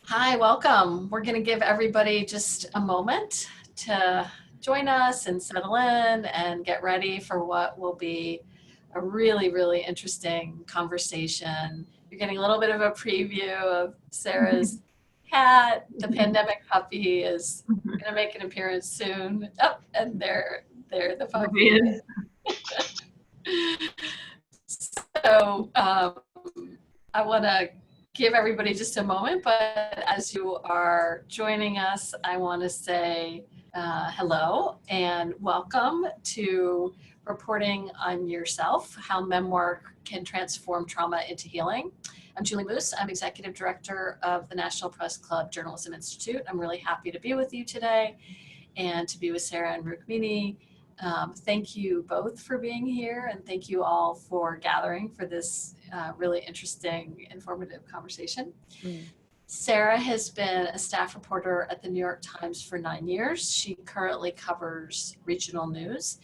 Hi, welcome. We're going to give everybody just a moment to join us and settle in and get ready for what will be a really, really interesting conversation. You're getting a little bit of a preview of Sarah's cat. The pandemic puppy is going to make an appearance soon. Oh, and there the puppy. Yes. So I want to give everybody just a moment, but as you are joining us, I want to say hello and welcome to Reporting on Yourself, How Memoir Can Transform Trauma into Healing. I'm Julie Moose. I'm Executive Director of the National Press Club Journalism Institute. I'm really happy to be with you today and to be with Sarah and Rukmini. Thank you both for being here, and thank you all for gathering for this really interesting, informative conversation. Mm. Sarah has been a staff reporter at the New York Times for 9 years. She currently covers regional news,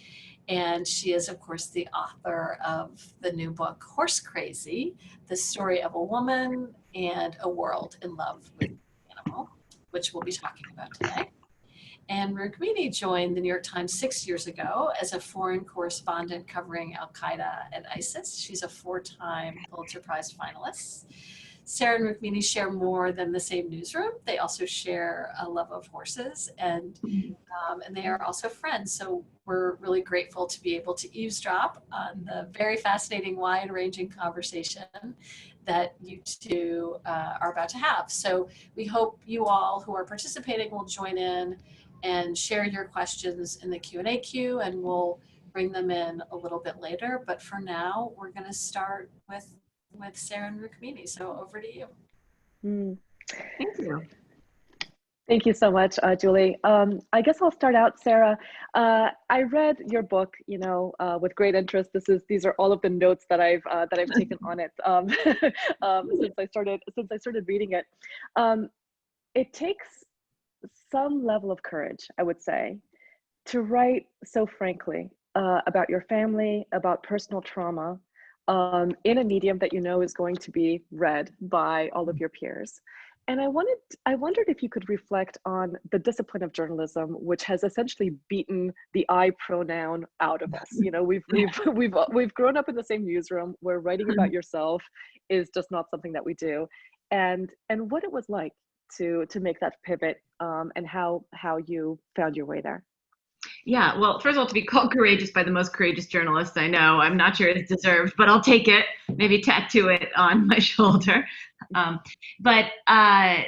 and she is, of course, the author of the new book, Horse Crazy, the story of a woman and a world in love with the animal, which we'll be talking about today. And Rukmini joined the New York Times 6 years ago as a foreign correspondent covering Al Qaeda and ISIS. She's a four-time Pulitzer Prize finalist. Sarah and Rukmini share more than the same newsroom. They also share a love of horses, and they are also friends. So we're really grateful to be able to eavesdrop on the very fascinating, wide-ranging conversation that you two are about to have. So we hope you all who are participating will join in and share your questions in the Q&A queue, and we'll bring them in a little bit later. But for now, we're going to start with Sarah and Rukmini. So over to you. Mm. Thank you. Thank you so much, Julie. I guess I'll start out, Sarah. I read your book, with great interest. These are all of the notes that I've taken on it since I started reading it. It takes some level of courage, I would say, to write so frankly about your family, about personal trauma, in a medium that you know is going to be read by all of your peers. And I wondered if you could reflect on the discipline of journalism, which has essentially beaten the I pronoun out of us. We've grown up in the same newsroom where writing about yourself is just not something that we do, and what it was like to make that pivot, and how you found your way there. Yeah, well, first of all, to be called courageous by the most courageous journalist I know, I'm not sure it's deserved, but I'll take it. Maybe tattoo it on my shoulder. But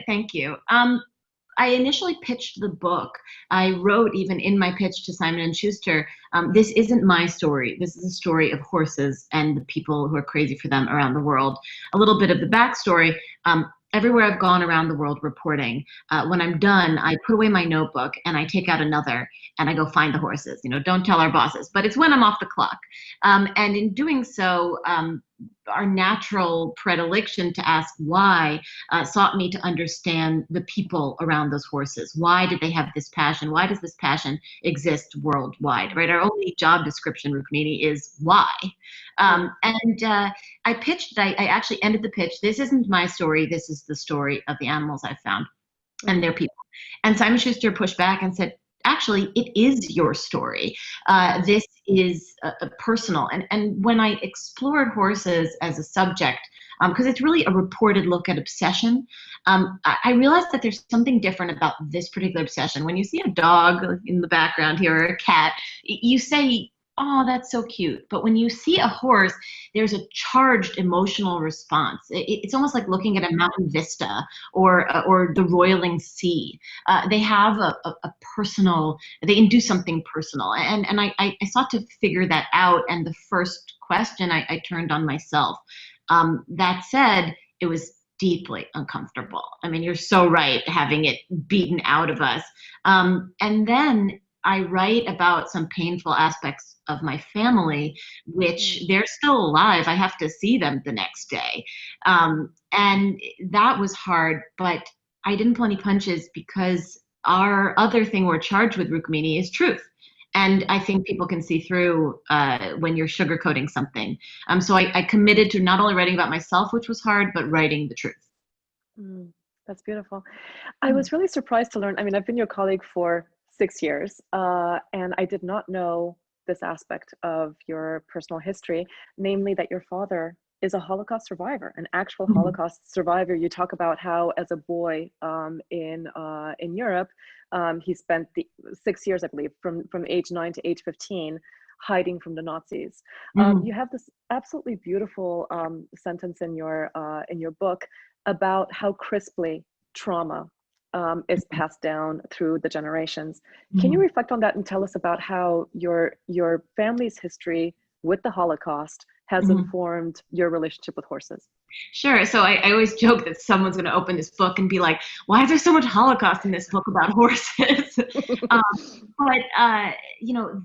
thank you. I initially pitched the book. I wrote even in my pitch to Simon and Schuster, this isn't my story. This is a story of horses and the people who are crazy for them around the world. A little bit of the backstory. Everywhere I've gone around the world reporting, when I'm done, I put away my notebook and I take out another and I go find the horses. Don't tell our bosses, but it's when I'm off the clock. And in doing so, our natural predilection to ask why sought me to understand the people around those horses. Why did they have this passion? Why does this passion exist worldwide, right? Our only job description, Rukmini, is why. I pitched, I actually ended the pitch. This isn't my story. This is the story of the animals I've found and their people. And Simon Schuster pushed back and said, actually, it is your story. This is a personal. And when I explored horses as a subject, because it's really a reported look at obsession, I realized that there's something different about this particular obsession. When you see a dog in the background here or a cat, you say, oh, that's so cute. But when you see a horse, there's a charged emotional response. It's almost like looking at a mountain vista or the roiling sea. They have a personal, they induce something personal. And I sought to figure that out. And the first question I turned on myself. That said, it was deeply uncomfortable. I mean, you're so right, having it beaten out of us. And then I write about some painful aspects of my family, which they're still alive. I have to see them the next day. And that was hard, but I didn't pull any punches because our other thing we're charged with, Rukmini, is truth. And I think people can see through when you're sugarcoating something. So I committed to not only writing about myself, which was hard, but writing the truth. That's beautiful. I was really surprised to learn. I mean, I've been your colleague for 6 years, and I did not know this aspect of your personal history, namely that your father is a Holocaust survivor, an actual Mhm. Holocaust survivor. You talk about how, as a boy in Europe, he spent the 6 years, I believe, from age 9 to age 15, hiding from the Nazis. Mhm. You have this absolutely beautiful sentence in your book about how crisply trauma is passed down through the generations. Can you Mhm. reflect on that and tell us about how your family's history with the Holocaust has Mhm. informed your relationship with horses? Sure. So I always joke that someone's going to open this book and be like, "Why is there so much Holocaust in this book about horses?" um, but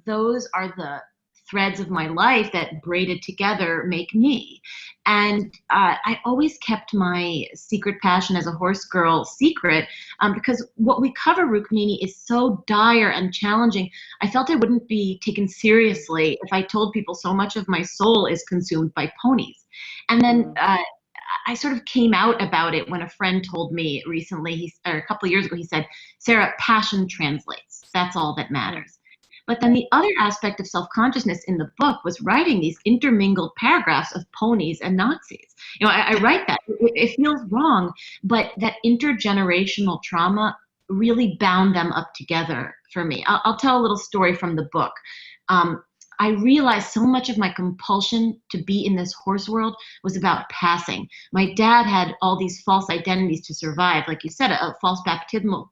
those are the threads of my life that braided together make me. And I always kept my secret passion as a horse girl secret, because what we cover, Rukmini, is so dire and challenging. I felt I wouldn't be taken seriously if I told people so much of my soul is consumed by ponies. And then Mm, I sort of came out about it when a friend told me recently, or a couple of years ago, he said, "Sarah, passion translates. That's all that mm, matters." But then the other aspect of self-consciousness in the book was writing these intermingled paragraphs of ponies and Nazis. I write that. It feels wrong, but that intergenerational trauma really bound them up together for me. I'll tell a little story from the book. Um, I realized so much of my compulsion to be in this horse world was about passing. My dad had all these false identities to survive, like you said, a false baptismal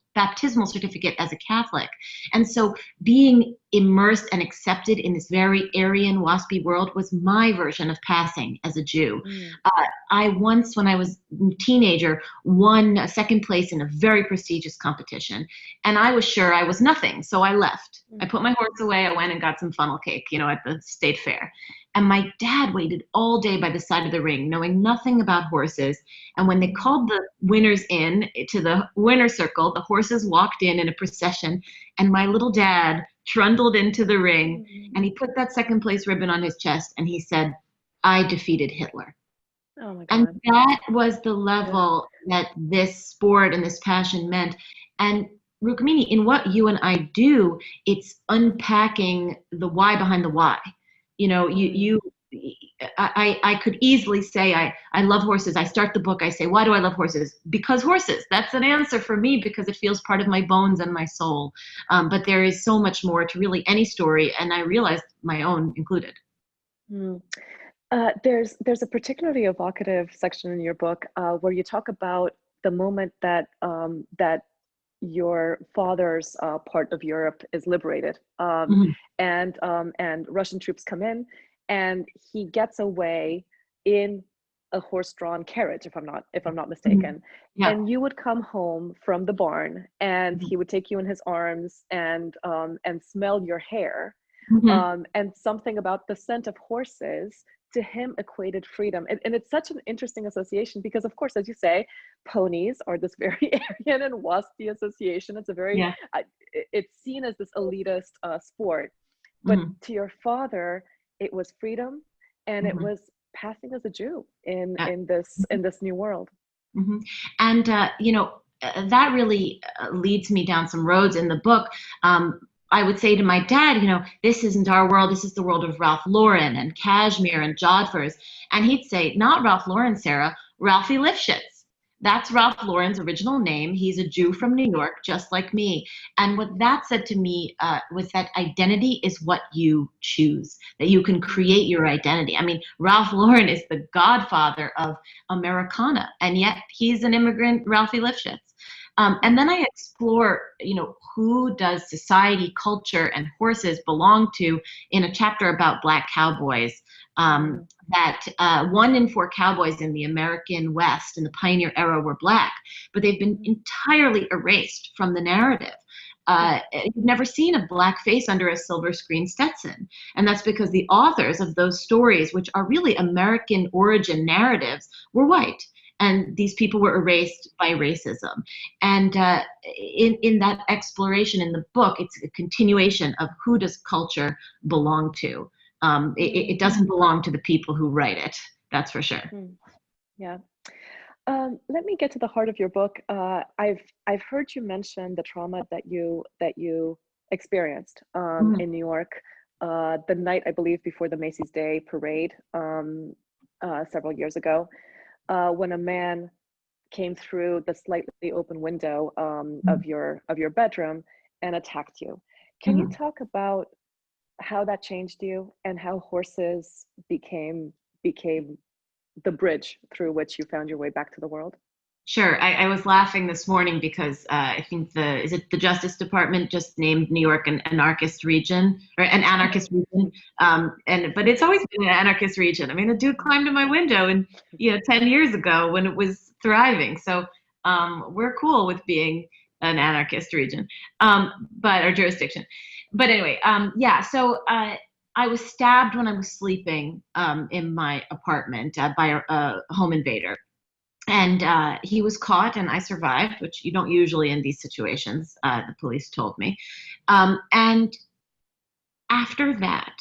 certificate as a Catholic. And so being immersed and accepted in this very Aryan, waspy world was my version of passing as a Jew. mm, Uh, I once, when I was a teenager, won a second place in a very prestigious competition, and I was sure I was nothing, so I left. I mm, put my horse away. I went and got some funnel cake, at the state fair. And my dad waited all day by the side of the ring, knowing nothing about horses. And when they mm, called the winners in to the winner circle, the horses walked in a procession, and my little dad trundled into the ring, mm. and he put that second place ribbon on his chest, and he said, "I defeated Hitler." Oh my And God. that was the Yeah. level that this sport and this passion meant. And Rukmini, in what you and I do, it's unpacking the why behind the why. You know, Mm, I could easily say I love horses. I start the book, I say, why do I love horses? Because horses. That's an answer for me because it feels part of my bones and my soul. But there is so much more to really any story, and I realized my own included. mm. There's a particularly evocative section in your book where you talk about the moment that your father's part of Europe is liberated, Mhm. and Russian troops come in, and he gets away in a horse-drawn carriage, if I'm not Mhm. mistaken. Yeah. And you would come home from the barn, and Mhm. he would take you in his arms and smell your hair, Mhm. and something about the scent of horses to him equated freedom. And it's such an interesting association because, of course, as you say, ponies are this very Aryan and waspy association. It's a very, Yeah. it's seen as this elitist sport. But Mhm. to your father, it was freedom, and it Mhm. was passing as a Jew in Uh, in this in this new world. mhm. And that really leads me down some roads in the book. I would say to my dad, this isn't our world. This is the world of Ralph Lauren and cashmere and jodhpurs. And he'd say, not Ralph Lauren, Sarah, Ralphie Lifshitz. That's Ralph Lauren's original name. He's a Jew from New York, just like me. And what that said to me was that identity is what you choose, that you can Mm, create your identity. I mean, Ralph Lauren is the godfather of Americana, and yet he's an immigrant, Ralphie Lifshitz. And then mm, I explore, who does society, culture, and horses belong to in a chapter about Black cowboys. mm, That 1 in 4 cowboys in the American West in the pioneer era were Black, but they've been mm, entirely erased from the narrative. mm, You've never seen a Black face under a silver screen Stetson. And that's because the authors of those stories, which are really American origin narratives, were white. And these people were erased by racism. And in that exploration in the book, it's a continuation of who does culture belong to. It mm, doesn't belong to the people who write it. That's for sure. mm. Yeah. Let me get to the heart of your book. I've heard you mention the trauma that you experienced Mhm. in New York the night, I believe, before the Macy's Day Parade several years ago, when a man came through the slightly open window of your bedroom and attacked you. Can you Mhm. talk about how that changed you and how horses became the bridge through which you found your way back to the world? Sure. I was laughing this morning because I think the Justice Department just named New York an anarchist region or an anarchist region. But it's always been an anarchist region. I mean, the dude climbed in my window and 10 years ago when it was thriving. So we're cool with being an anarchist region, but or jurisdiction. But anyway, yeah. So I was stabbed when I was sleeping in my apartment by a home invader, and he was caught and I survived, which you don't usually in these situations, the police told me. And after that,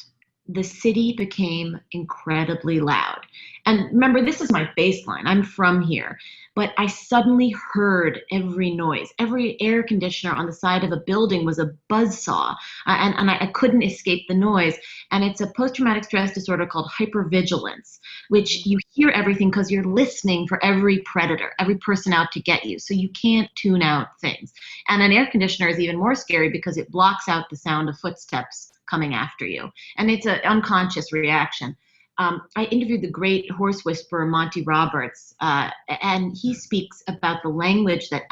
the city became incredibly loud. And remember, this is my baseline. I'm from here. But I suddenly heard every noise. Every air conditioner on the side of a building was a buzzsaw. And I couldn't escape the noise. And it's a post traumatic stress disorder called hypervigilance, which you hear everything because you're listening for every predator, every person out to get you. So you can't tune out things. And an air conditioner is even more scary because it blocks out the sound of footsteps coming after you. And it's an unconscious reaction. I interviewed the great horse whisperer Monty Roberts, and he speaks about the language that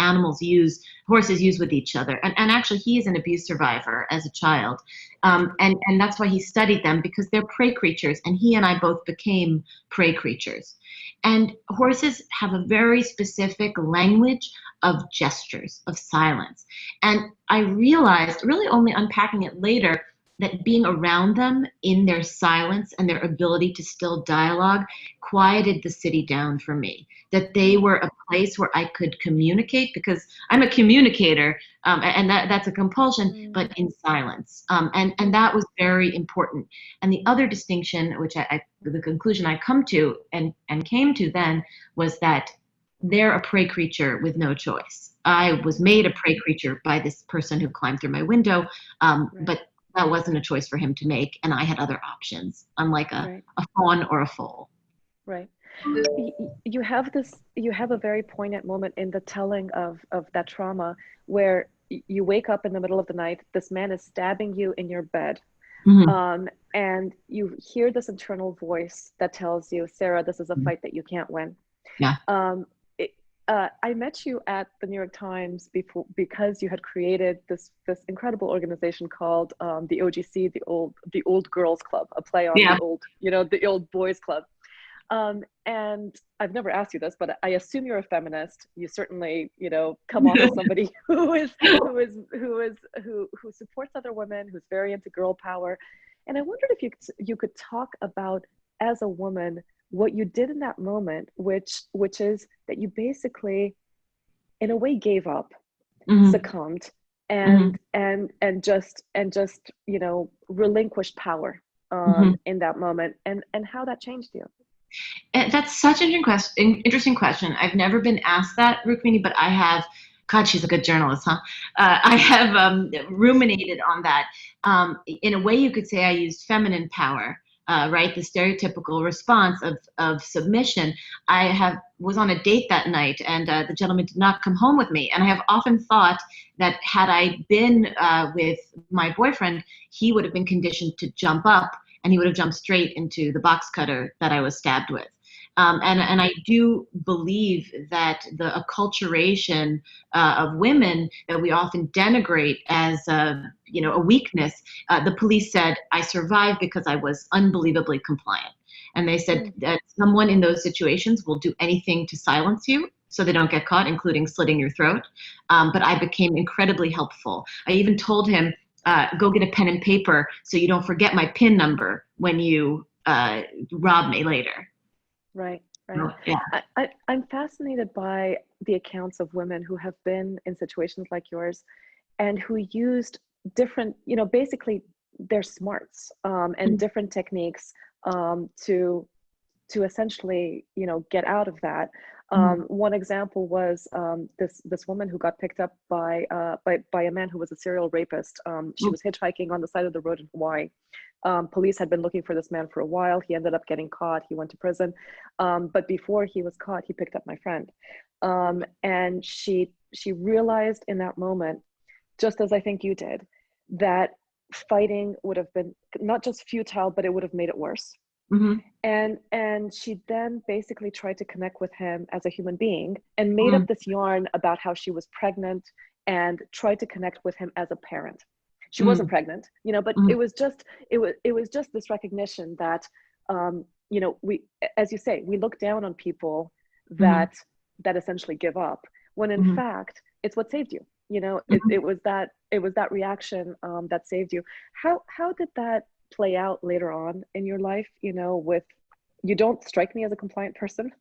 horses use with each other. And actually, he is an abuse survivor as a child. And that's why he studied them, because they're prey creatures. And he and I both became prey creatures. And horses have a very specific language of gestures, of silence. And I realized, really only unpacking it later, that being around them in their silence and their ability to still dialogue quieted the city down for me. That they were a place where I could communicate, because I'm a communicator, and that's a compulsion, but in silence. And that was very important. And the other distinction, which the conclusion I come to and came to then, was that they're a prey creature with no choice. I was made a prey creature by this person who climbed through my window, but that wasn't a choice for him to make, and I had other options, unlike a fawn or a foal. Right. You have a very poignant moment in the telling of that trauma, where you wake up in the middle of the night, this man is stabbing you in your bed. Mm-hmm. And you hear this internal voice that tells you, Sarah, this is a fight that you can't win. Yeah. I met you at the New York Times because you had created this incredible organization called the OGC, the Old Girls Club, a play on the old boys club. And I've never asked you this, but I assume you're a feminist. You certainly, come off as somebody who supports other women, who's very into girl power. And I wondered if you could talk about, as a woman, what you did in that moment, which is that you basically, in a way, gave up, succumbed, and just relinquished power in that moment, and how that changed you. And that's such an interesting question. I've never been asked that, Rukmini, but I have. God, she's a good journalist, huh? I have ruminated on that. In a way, you could say I used feminine power. Right, the stereotypical response of submission. I was on a date that night, and the gentleman did not come home with me. And I have often thought that had I been with my boyfriend, he would have been conditioned to jump up, and he would have jumped straight into the box cutter that I was stabbed with. And I do believe that the acculturation of women that we often denigrate as a weakness. The police said I survived because I was unbelievably compliant, and they said that someone in those situations will do anything to silence you so they don't get caught, including slitting your throat. But I became incredibly helpful. I even told him, go get a pen and paper so you don't forget my PIN number when you rob me later. Right. Yeah. I'm fascinated by the accounts of women who have been in situations like yours, and who used different, basically their smarts and different techniques to essentially, get out of that. One example was this woman who got picked up by a man who was a serial rapist. She was hitchhiking on the side of the road in Hawaii. Police had been looking for this man for a while. He ended up getting caught. He went to prison. But before he was caught, he picked up my friend. And she realized in that moment, just as I think you did, that fighting would have been not just futile, but it would have made it worse. Mm-hmm. And she then basically tried to connect with him as a human being and made up this yarn about how she was pregnant and tried to connect with him as a parent. She wasn't pregnant, but it was just this recognition that we, as you say, we look down on people that essentially give up, when in fact it's what saved you. It was that reaction that saved you. How did that play out later on in your life? With, you don't strike me as a compliant person.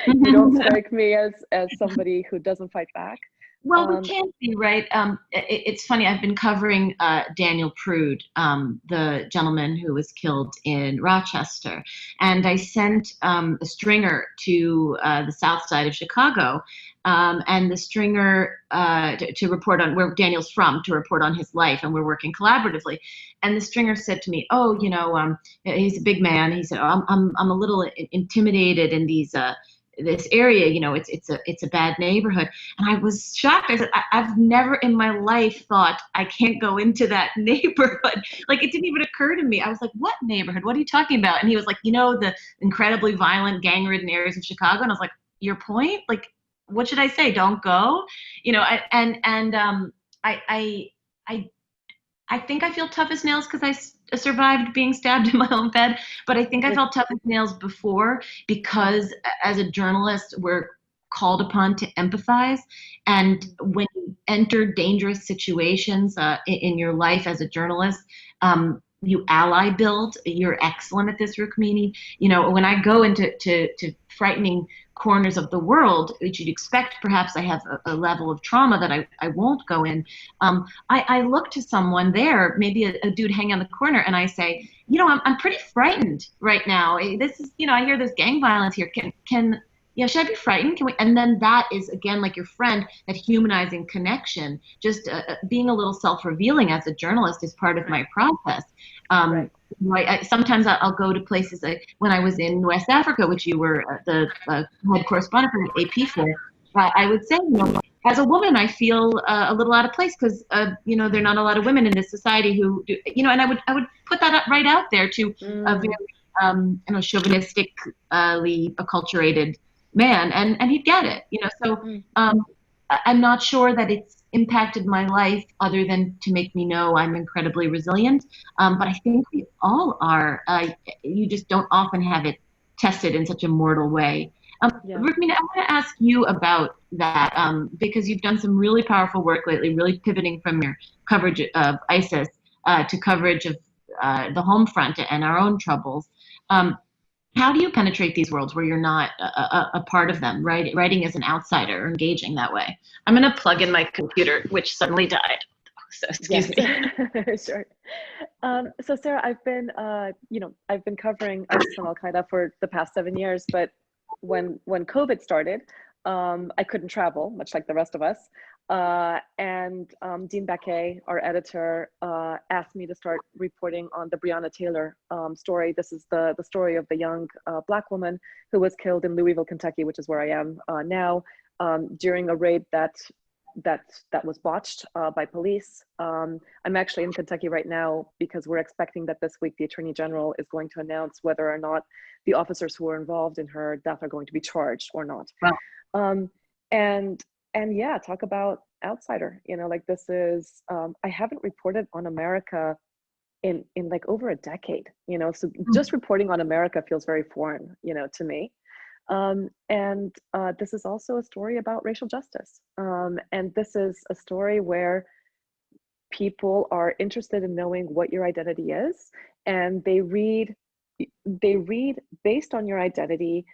You don't strike me as somebody who doesn't fight back. Well, we can't be, right. It's funny. I've been covering Daniel Prude, the gentleman who was killed in Rochester, and I sent a stringer to the south side of Chicago, and the stringer to report on where Daniel's from, to report on his life, and we're working collaboratively. And the stringer said to me, "Oh, he's a big man." He said, "Oh, I'm a little intimidated in this area, it's a bad neighborhood." And I was shocked. I said, I've never in my life thought I can't go into that neighborhood. Like, it didn't even occur to me. I was like, what neighborhood? What are you talking about? And he was like, the incredibly violent, gang-ridden areas of Chicago. And I was like, your point? Like, what should I say? Don't go? I think I feel tough as nails because I survived being stabbed in my own bed, but I think I felt tough as nails before because as a journalist, we're called upon to empathize. And when you enter dangerous situations in your life as a journalist, you ally build. You're excellent at this, Rukmini. When I go into frightening corners of the world, which you'd expect, perhaps I have a level of trauma that I won't go in. I look to someone there, maybe a dude hanging on the corner, and I say, I'm pretty frightened right now. This is, I hear there's gang violence here. Should I be frightened? Can we? And then that is, again, like your friend, that humanizing connection, just being a little self-revealing as a journalist is part of my process. Sometimes I'll go to places like when I was in West Africa, which you were the head correspondent for the AP for. I would say, as a woman, I feel a little out of place because, there are not a lot of women in this society who do, and I would put that right out there to a very, chauvinistically acculturated man, and he'd get it, so I'm not sure that it's impacted my life other than to make me know I'm incredibly resilient, but I think we all are. You just don't often have it tested in such a mortal way. Rukmini, I want to ask you about that because you've done some really powerful work lately, really pivoting from your coverage of ISIS to coverage of the home front and our own troubles. How do you penetrate these worlds where you're not a part of them, right? Writing as an outsider, or engaging that way? I'm going to plug in my computer, which suddenly died. So excuse me. Sure. So Sarah, I've been covering ISIS and Al-Qaeda for the past 7 years, but when COVID started, I couldn't travel, much like the rest of us. And Dean Baquet, our editor, asked me to start reporting on the Breonna Taylor story. This is the story of the young Black woman who was killed in Louisville, Kentucky, which is where I am now, during a raid that was botched by police. I'm actually in Kentucky right now because we're expecting that this week the Attorney General is going to announce whether or not the officers who were involved in her death are going to be charged or not. Wow. And yeah, talk about outsider, this is, I haven't reported on America in like over a decade, so just reporting on America feels very foreign, to me. And this is also a story about racial justice. And this is a story where people are interested in knowing what your identity is, and they read based on your identity,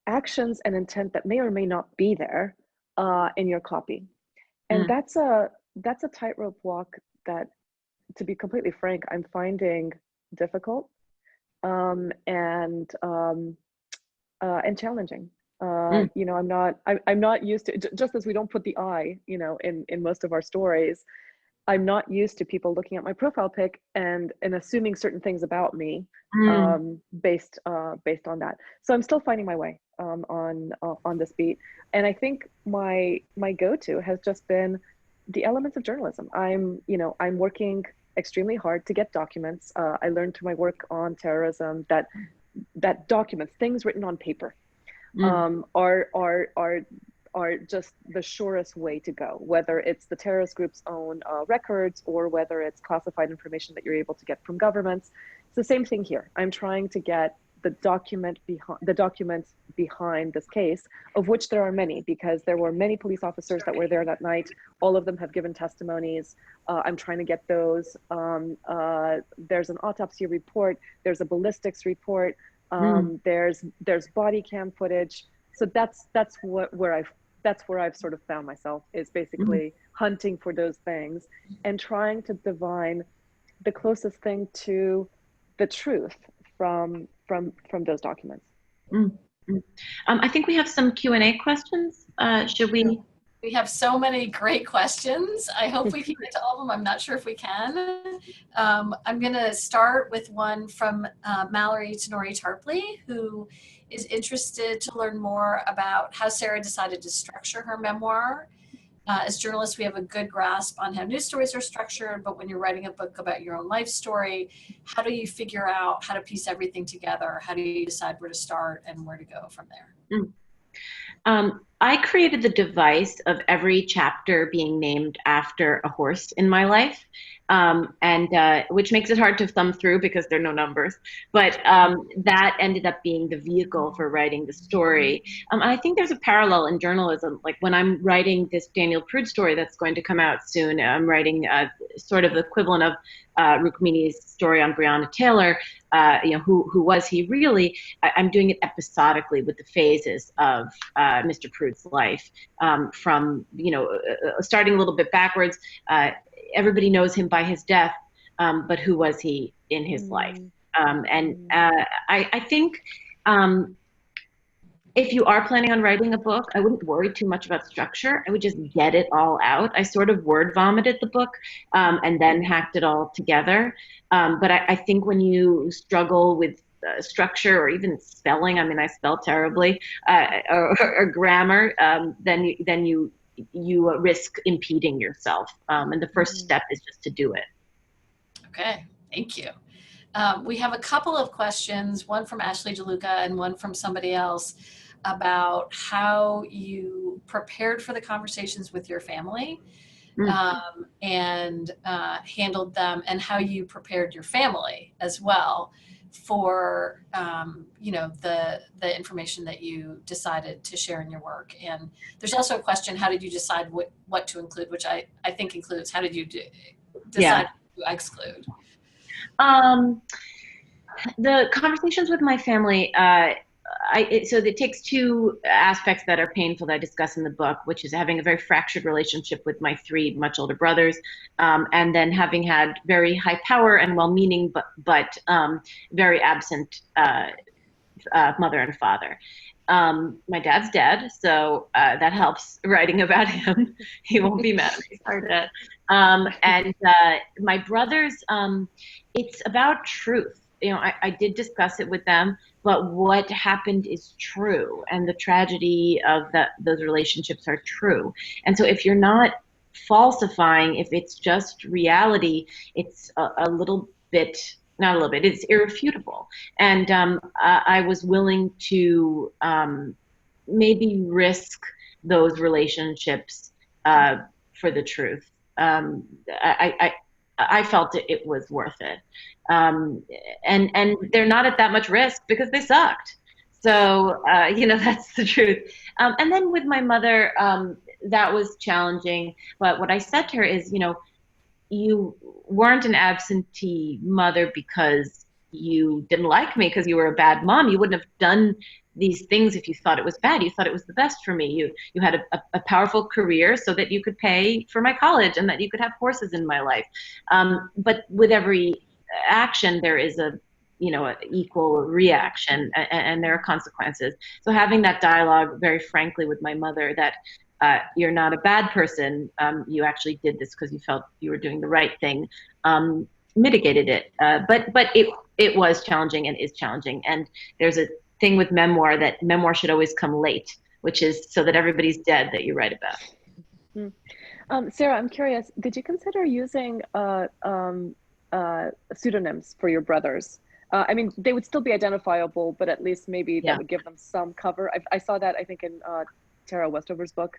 actions and intent that may or may not be there in your copy. And that's a tightrope walk that, to be completely frank, I'm finding difficult and challenging. Mm. You know, I'm not used to, just as we don't put the I, you know, in most of our stories, I'm not used to people looking at my profile pic and assuming certain things about me, Mm. based on that. So I'm still finding my way, on this beat. And I think my go-to has just been the elements of journalism. You know, I'm working extremely hard to get documents. I learned through my work on terrorism that documents, things written on paper, Mm. are just the surest way to go, whether it's the terrorist group's own records or whether it's classified information that you're able to get from governments. It's the same thing here. I'm trying to get the documents behind this case, of which there are many, because there were many police officers that were there that night. All of them have given testimonies. I'm trying to get those. There's an autopsy report. There's a ballistics report. Mm. There's body cam footage. So that's where I've sort of found myself, is Mm. basically hunting for those things and trying to divine the closest thing to the truth from those documents. Mm. Mm. I think we have some Q&A questions. Should we? We have so many great questions. I hope we can get to all of them. I'm not sure if we can. I'm going to start with one from Mallory Tenori Tarpley, who is interested to learn more about how Sarah decided to structure her memoir. As journalists, we have a good grasp on how news stories are structured, but when you're writing a book about your own life story, how do you figure out how to piece everything together? How do you decide where to start and where to go from there? I created the device of every chapter being named after a horse in my life, and which makes it hard to thumb through because there are no numbers. But that ended up being the vehicle for writing the story. I think there's a parallel in journalism. Like when I'm writing this Daniel Prude story that's going to come out soon, I'm writing sort of the equivalent of Rukmini's story on Breonna Taylor. You know, who was he really? I'm doing it episodically with the phases of Mr. Prude's life, from, you know, starting a little bit backwards. Everybody knows him by his death, but who was he in his life? I think if you are planning on writing a book, I wouldn't worry too much about structure. I would just get it all out. I sort of word vomited the book, and then hacked it all together. But I think when you struggle with structure or even spelling, I mean, I spell terribly, or grammar, then you risk impeding yourself. And the first step is just to do it. Okay, thank you. We have a couple of questions, one from Ashley DeLuca and one from somebody else, about how you prepared for the conversations with your family, and handled them, and how you prepared your family as well for you know, the information that you decided to share in your work. And there's also a question, how did you decide what to include, which I think includes, how did you decide to exclude? The conversations with my family, so it takes two aspects that are painful that I discuss in the book, which is having a very fractured relationship with my three much older brothers, and then having had very high power and well-meaning, but very absent mother and father. My dad's dead, so that helps writing about him. He won't be mad at me. Sorry, Dad. And my brothers, it's about truth. You know, I did discuss it with them, but what happened is true, and the tragedy of those relationships are true. And so if you're not falsifying, if it's just reality, it's a little bit, not a little bit, it's irrefutable. And I was willing to maybe risk those relationships for the truth. I felt it was worth it. And they're not at that much risk because they sucked. So, you know, that's the truth. And then with my mother, that was challenging. But what I said to her is, you know, you weren't an absentee mother because you didn't like me, because you were a bad mom. You wouldn't have done these things if you thought it was bad. You thought it was the best for me. You had a powerful career so that you could pay for my college and that you could have horses in my life. But with every action, there is a an equal reaction, and there are consequences. So having that dialogue very frankly with my mother that you're not a bad person, you actually did this because you felt you were doing the right thing, mitigated it. But it was challenging and is challenging. And there's a thing with memoir that memoir should always come late, which is so that everybody's dead that you write about. Sarah, I'm curious, did you consider using pseudonyms for your brothers? I mean, they would still be identifiable, but at least maybe that would give them some cover. I saw that, I think, in Tara Westover's book.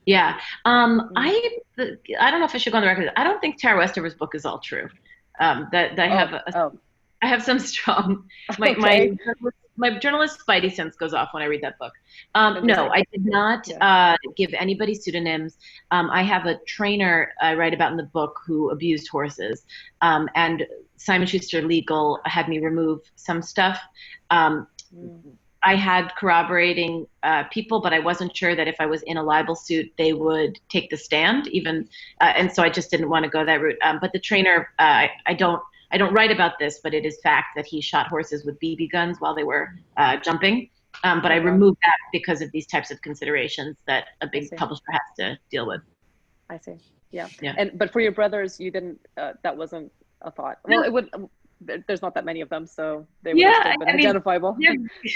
Yeah. I don't know if I should go on the record. I don't think Tara Westover's book is all true. I have some strong, my journalist spidey sense goes off when I read that book. No, I did not give anybody pseudonyms. I have a trainer I write about in the book who abused horses, and Simon Schuster Legal had me remove some stuff. I had corroborating people, but I wasn't sure that if I was in a libel suit, they would take the stand even. And so I just didn't want to go that route. But the trainer, I don't write about this, but it is fact that he shot horses with BB guns while they were jumping. But I removed that because of these types of considerations that a big publisher has to deal with. I see. Yeah. But for your brothers, you didn't, that wasn't a thought. Well, it would, there's not that many of them, so they would have still been identifiable.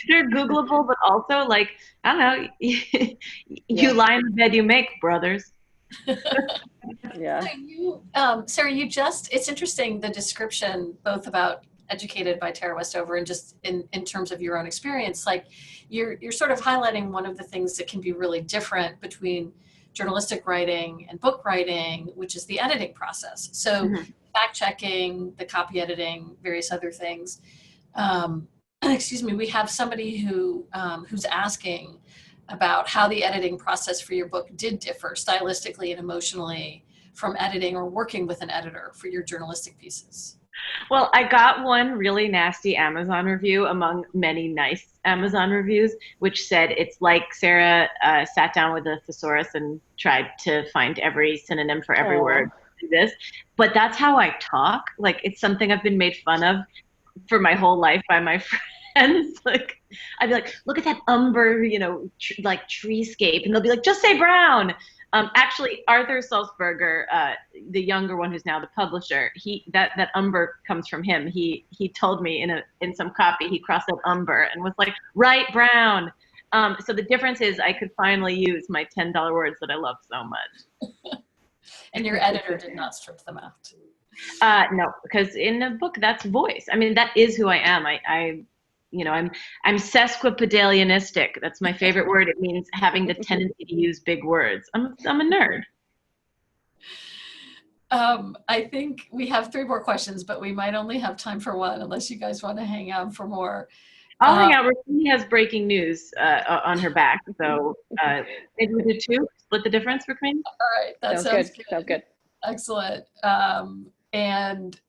They're Googleable, but also like, I don't know, you lie in the bed you make, brothers. Sarah, it's interesting, the description both about Educated by Tara Westover and just in terms of your own experience, like you're sort of highlighting one of the things that can be really different between journalistic writing and book writing, which is the editing process. So fact checking, the copy editing, various other things. Excuse me, we have somebody who's asking about how the editing process for your book did differ stylistically and emotionally from editing or working with an editor for your journalistic pieces. Well, I got one really nasty Amazon review among many nice Amazon reviews, which said it's like Sarah sat down with a thesaurus and tried to find every synonym for every word. This, but that's how I talk. Like, it's something I've been made fun of for my whole life by my friends. Like, I'd be like, look at that umber, like treescape, and they'll be like, just say brown. Actually, Arthur Sulzberger, the younger one who's now the publisher, that umber comes from him. He told me in some copy he crossed out umber and was like, write brown. So the difference is I could finally use my $10 words that I love so much. And your editor did not strip them out. No, because in a book, that's voice. I mean, that is who I am. I'm sesquipedalianistic. That's my favorite word. It means having the tendency to use big words. I'm a nerd. I think we have 3 more questions, but we might only have time for one, unless you guys want to hang out for more. I'll hang out. Rukmini has breaking news on her back, so maybe we do 2. Split the difference, Rukmini. All right, that sounds good. Sounds good. Excellent. And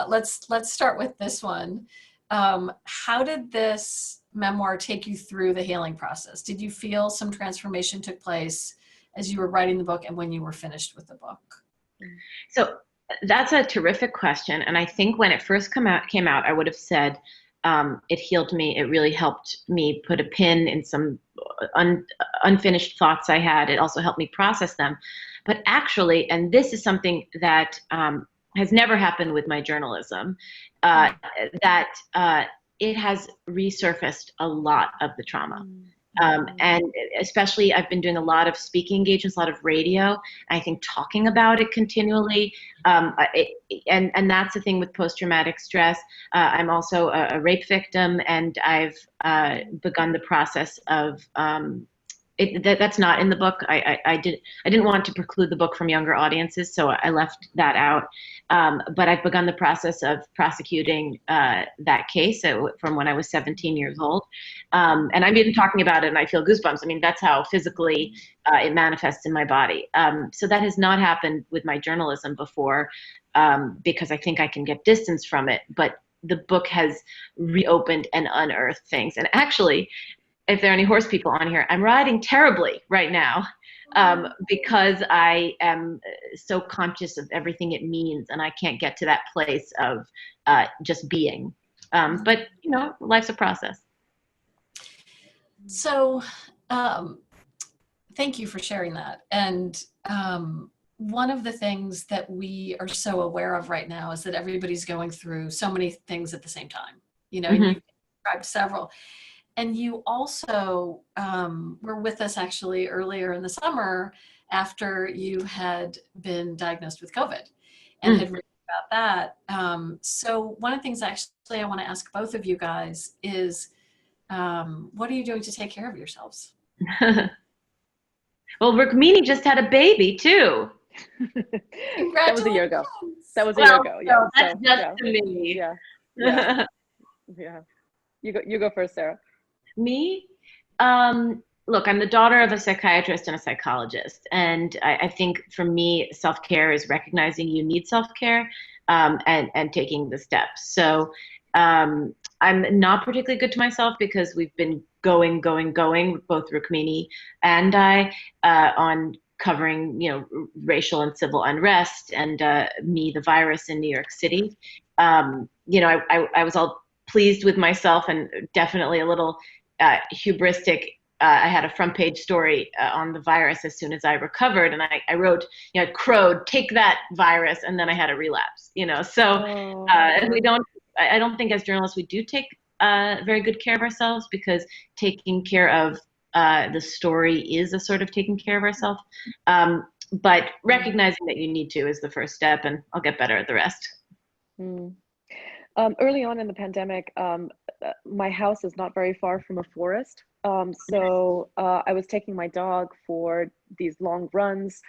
let's start with this one. How did this memoir take you through the healing process? Did you feel some transformation took place as you were writing the book and when you were finished with the book? So that's a terrific question. And I think when it first came out, I would have said it healed me. It really helped me put a pin in some unfinished thoughts I had. It also helped me process them. But actually, and this is something that has never happened with my journalism, that it has resurfaced a lot of the trauma. And especially I've been doing a lot of speaking engagements, a lot of radio. I think talking about it continually. And that's the thing with post-traumatic stress. I'm also a rape victim, and I've begun the process of that's not in the book. I didn't want to preclude the book from younger audiences, so I left that out. But I've begun the process of prosecuting that case from when I was 17 years old. And I'm even talking about it and I feel goosebumps. I mean, that's how physically it manifests in my body. So that has not happened with my journalism before, because I think I can get distance from it. But the book has reopened and unearthed things. And actually, if there are any horse people on here, I'm riding terribly right now because I am so conscious of everything it means, and I can't get to that place of just being. But, you know, life's a process. So, thank you for sharing that. And one of the things that we are so aware of right now is that everybody's going through so many things at the same time. You know, Mm-hmm. you described several. And you also were with us actually earlier in the summer after you had been diagnosed with COVID and had written about that. So one of the things actually I want to ask both of you guys is, what are you doing to take care of yourselves? Well, Rukmini just had a baby too. That was a year ago. That was a Well, year ago. Yeah. so that's So, just yeah. to me. Yeah. Yeah. Yeah. You go first, Sarah. Me? Look, I'm the daughter of a psychiatrist and a psychologist. And I think for me, self-care is recognizing you need self-care, and taking the steps. So I'm not particularly good to myself because we've been going, both Rukmini and I, on covering, you know, racial and civil unrest and me, the virus in New York City. You know, I was all pleased with myself and definitely a little hubristic. I had a front page story on the virus as soon as I recovered, and I wrote, you know, crowed, take that virus, and then I had a relapse. You know, so we don't. I don't think as journalists we do take very good care of ourselves, because taking care of the story is a sort of taking care of ourselves. But recognizing that you need to is the first step, and I'll get better at the rest. Mm. Early on in the pandemic, my house is not very far from a forest. So I was taking my dog for these long runs.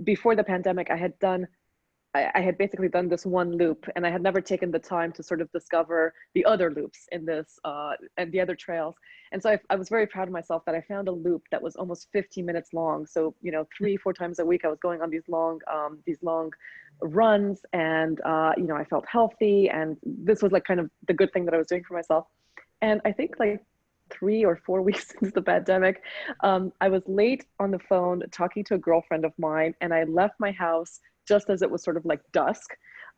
Before the pandemic, I had basically done this one loop, and I had never taken the time to sort of discover the other loops in this and the other trails. And so I was very proud of myself that I found a loop that was almost 15 minutes long. So, you know, 3-4 times a week, I was going on these long runs, and you know, I felt healthy, and this was like kind of the good thing that I was doing for myself. And I think like 3 or 4 weeks since the pandemic, I was late on the phone talking to a girlfriend of mine, and I left my house just as it was sort of like dusk.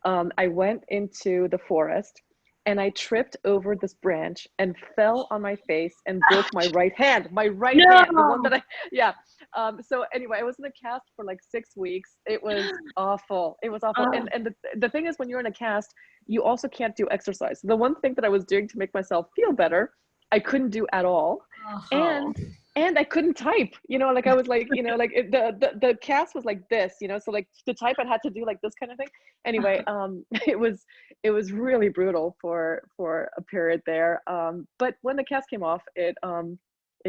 I went into the forest, and I tripped over this branch and fell on my face and broke my right hand. My right hand, the one that yeah. So anyway, I was in a cast for like 6 weeks. It was awful. It was awful. And the thing is, when you're in a cast, you also can't do exercise. The one thing that I was doing to make myself feel better, I couldn't do at all. And I couldn't type, you know, like I was like, you know, like the cast was like this, you know, so like to type, I had to do like this kind of thing. Anyway, it was really brutal for a period there. But when the cast came off, it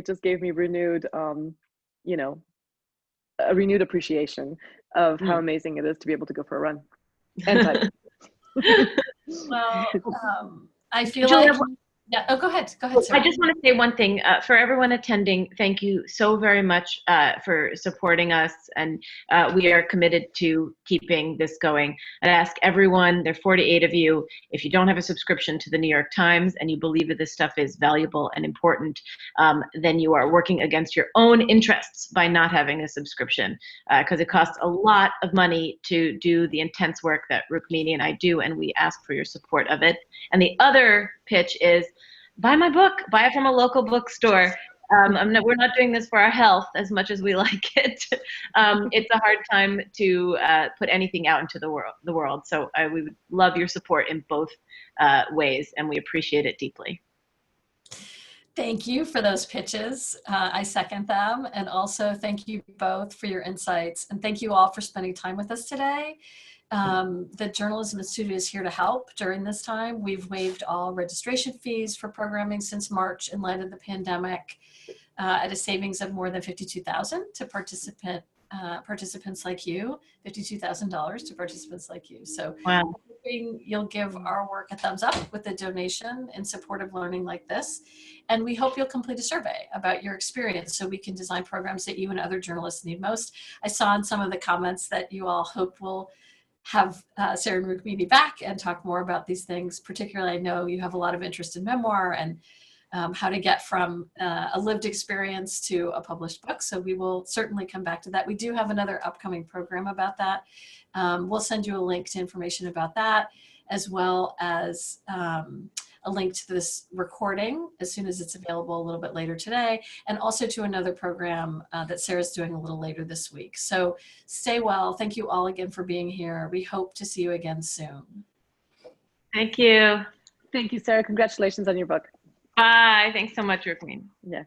just gave me renewed, you know, a renewed appreciation of how amazing it is to be able to go for a run and type. Well, I feel Julia, like, yeah. Oh, go ahead. Go ahead, Sarah. I just want to say one thing for everyone attending. Thank you so very much for supporting us, and we are committed to keeping this going. I'd ask everyone, there are 48 of you, if you don't have a subscription to the New York Times and you believe that this stuff is valuable and important, then you are working against your own interests by not having a subscription, because it costs a lot of money to do the intense work that Rukmini and I do, and we ask for your support of it. And the other pitch is, buy my book, buy it from a local bookstore. We're not doing this for our health as much as we like it. It's a hard time to put anything out into the world. So we would love your support in both ways, and we appreciate it deeply. Thank you for those pitches. I second them. And also thank you both for your insights. And thank you all for spending time with us today. The Journalism Institute is here to help during this time. We've waived all registration fees for programming since March in light of the pandemic, at a savings of more than $52,000 to participants like you, $52,000 to participants like you. So wow. I'm hoping you'll give our work a thumbs up with a donation in support of learning like this. And we hope you'll complete a survey about your experience so we can design programs that you and other journalists need most. I saw in some of the comments that you all hope will have Sarah and Rukmini back and talk more about these things. Particularly, I know you have a lot of interest in memoir and how to get from a lived experience to a published book. So we will certainly come back to that. We do have another upcoming program about that. We'll send you a link to information about that, as well as a link to this recording as soon as it's available a little bit later today, and also to another program that Sarah's doing a little later this week. So stay well. Thank you all again for being here. We hope to see you again soon. Thank you. Thank you, Sarah. Congratulations on your book. Bye. Thanks so much, Rukmini. Yeah.